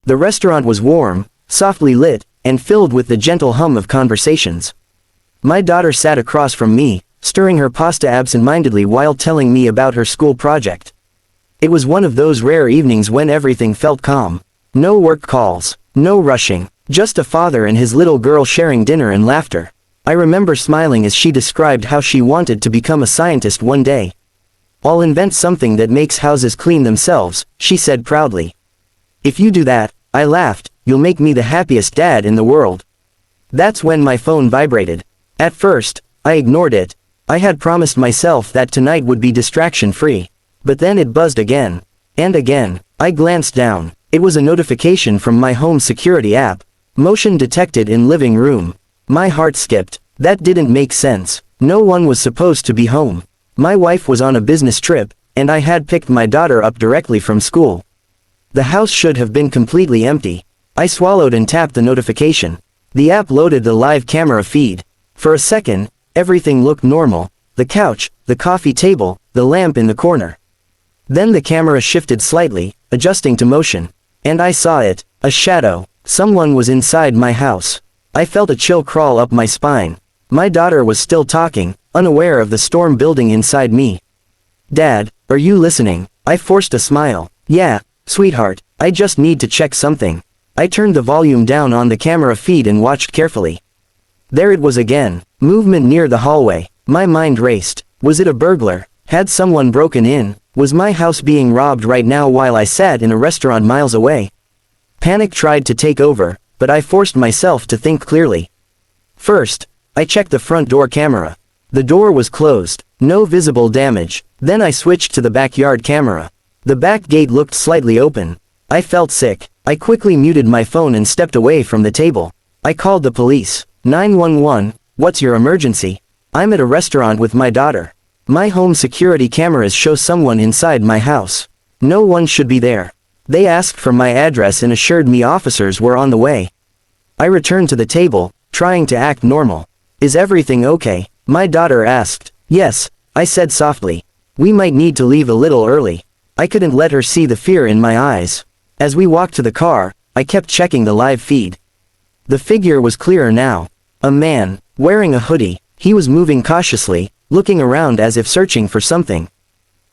The restaurant was warm, softly lit, and filled with the gentle hum of conversations. My daughter sat across from me, stirring her pasta absent-mindedly while telling me about her school project. It was one of those rare evenings when everything felt calm. No work calls, no rushing, just a father and his little girl sharing dinner and laughter. I remember smiling as she described how she wanted to become a scientist one day. "I'll invent something that makes houses clean themselves," she said proudly. "If you do that," I laughed, "you'll make me the happiest dad in the world." That's when my phone vibrated. At first, I ignored it. I had promised myself that tonight would be distraction-free. But then it buzzed again. And again. I glanced down. It was a notification from my home security app. Motion detected in living room. My heart skipped. That didn't make sense. No one was supposed to be home. My wife was on a business trip, and I had picked my daughter up directly from school. The house should have been completely empty. I swallowed and tapped the notification. The app loaded the live camera feed. For a second, everything looked normal. The couch, the coffee table, the lamp in the corner. Then the camera shifted slightly, adjusting to motion. And I saw it, a shadow. Someone was inside my house. I felt a chill crawl up my spine. My daughter was still talking, unaware of the storm building inside me. "Dad, are you listening?" I forced a smile. "Yeah, sweetheart, I just need to check something." I turned the volume down on the camera feed and watched carefully. There it was again. Movement near the hallway. My mind raced. Was it a burglar? Had someone broken in? Was my house being robbed right now while I sat in a restaurant miles away? Panic tried to take over, but I forced myself to think clearly. First, I checked the front door camera. The door was closed, no visible damage. Then I switched to the backyard camera. The back gate looked slightly open. I felt sick. I quickly muted my phone and stepped away from the table. I called the police. 911, what's your emergency? I'm at a restaurant with my daughter. My home security cameras show someone inside my house. No one should be there. They asked for my address and assured me officers were on the way. I returned to the table, trying to act normal. "Is everything okay?" my daughter asked. "Yes," I said softly. "We might need to leave a little early." I couldn't let her see the fear in my eyes. As we walked to the car, I kept checking the live feed. The figure was clearer now. A man, wearing a hoodie. He was moving cautiously, looking around as if searching for something.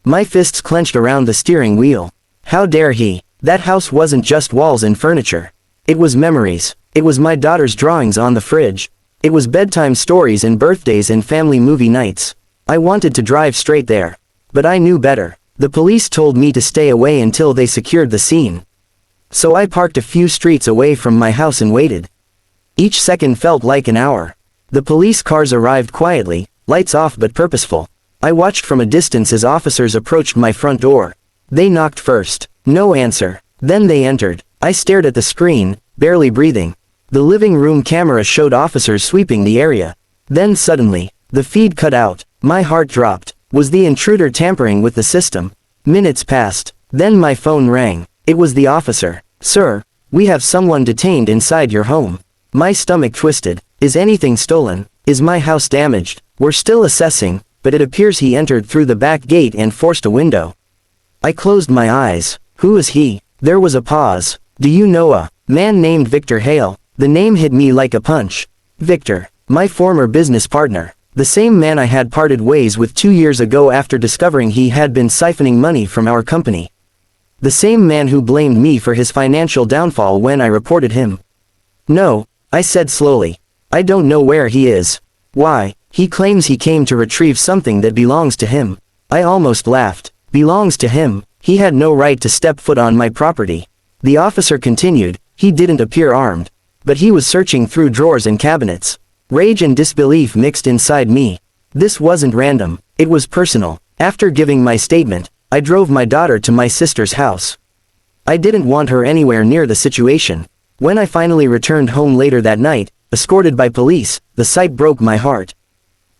My fists clenched around the steering wheel. How dare he? That house wasn't just walls and furniture. It was memories. It was my daughter's drawings on the fridge. It was bedtime stories and birthdays and family movie nights. I wanted to drive straight there. But I knew better. The police told me to stay away until they secured the scene. So I parked a few streets away from my house and waited. Each second felt like an hour. The police cars arrived quietly, lights off but purposeful. I watched from a distance as officers approached my front door. They knocked first. No answer. Then they entered. I stared at the screen, barely breathing. The living room camera showed officers sweeping the area. Then suddenly, the feed cut out. My heart dropped. Was the intruder tampering with the system? Minutes passed. Then my phone rang. It was the officer. "Sir, we have someone detained inside your home." My stomach twisted. "Is anything stolen? Is my house damaged?" "We're still assessing, but it appears he entered through the back gate and forced a window." I closed my eyes. "Who is he?" There was a pause. "Do you know a man named Victor Hale?" The name hit me like a punch. Victor, my former business partner. The same man I had parted ways with 2 years ago after discovering he had been siphoning money from our company. The same man who blamed me for his financial downfall when I reported him. "No," I said slowly. "I don't know where he is." "Why?" "He claims he came to retrieve something that belongs to him." I almost laughed. Belongs to him? He had no right to step foot on my property. The officer continued. He didn't appear armed. But he was searching through drawers and cabinets. Rage and disbelief mixed inside me. This wasn't random. It was personal. After giving my statement, I drove my daughter to my sister's house. I didn't want her anywhere near the situation. When I finally returned home later that night, escorted by police, the sight broke my heart.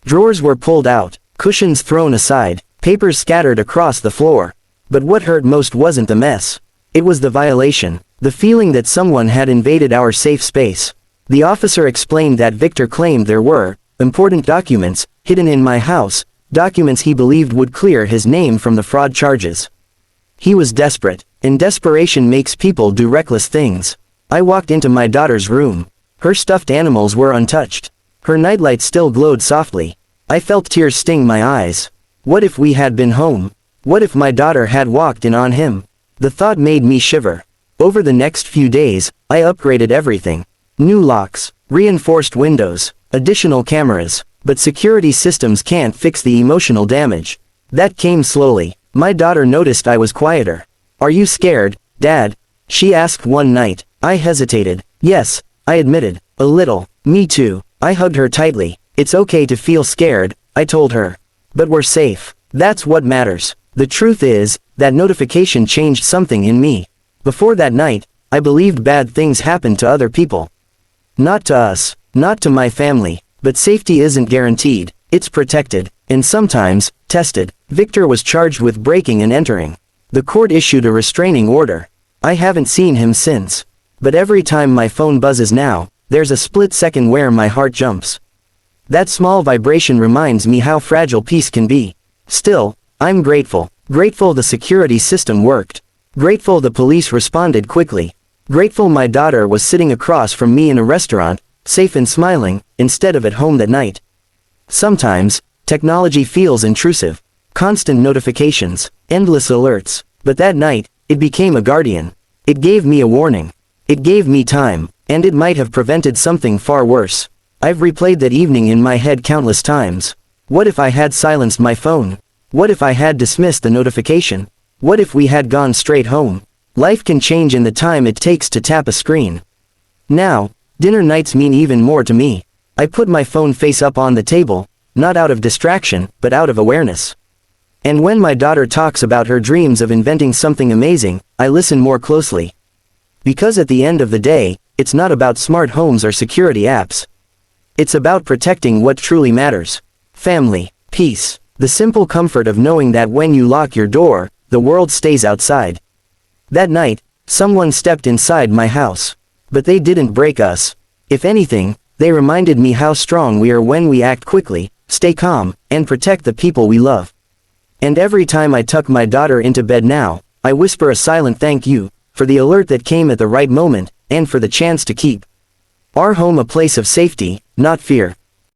Drawers were pulled out, cushions thrown aside, papers scattered across the floor. But what hurt most wasn't the mess. It was the violation, the feeling that someone had invaded our safe space. The officer explained that Victor claimed there were important documents hidden in my house, documents he believed would clear his name from the fraud charges. He was desperate, and desperation makes people do reckless things. I walked into my daughter's room. Her stuffed animals were untouched. Her nightlight still glowed softly. I felt tears sting my eyes. What if we had been home? What if my daughter had walked in on him? The thought made me shiver. Over the next few days, I upgraded everything. New locks, reinforced windows, additional cameras. But security systems can't fix the emotional damage. That came slowly. My daughter noticed I was quieter. "Are you scared, Dad?" she asked one night. I hesitated. "Yes," I admitted. "A little." "Me too." I hugged her tightly. "It's okay to feel scared," I told her. "But we're safe. That's what matters." The truth is, that notification changed something in me. Before that night, I believed bad things happened to other people. Not to us, not to my family. But safety isn't guaranteed, it's protected, and sometimes, tested. Victor was charged with breaking and entering. The court issued a restraining order. I haven't seen him since. But every time my phone buzzes now, there's a split second where my heart jumps. That small vibration reminds me how fragile peace can be. Still, I'm grateful. Grateful the security system worked. Grateful the police responded quickly. Grateful my daughter was sitting across from me in a restaurant, safe and smiling, instead of at home that night. Sometimes, technology feels intrusive. Constant notifications, endless alerts. But that night, it became a guardian. It gave me a warning. It gave me time, and it might have prevented something far worse. I've replayed that evening in my head countless times. What if I had silenced my phone? What if I had dismissed the notification? What if we had gone straight home? Life can change in the time it takes to tap a screen. Now, dinner nights mean even more to me. I put my phone face up on the table, not out of distraction, but out of awareness. And when my daughter talks about her dreams of inventing something amazing, I listen more closely. Because at the end of the day, it's not about smart homes or security apps. It's about protecting what truly matters. Family, peace, the simple comfort of knowing that when you lock your door, the world stays outside. That night, someone stepped inside my house. But they didn't break us. If anything, they reminded me how strong we are when we act quickly, stay calm, and protect the people we love. And every time I tuck my daughter into bed now, I whisper a silent thank you, for the alert that came at the right moment, and for the chance to keep our home a place of safety, not fear.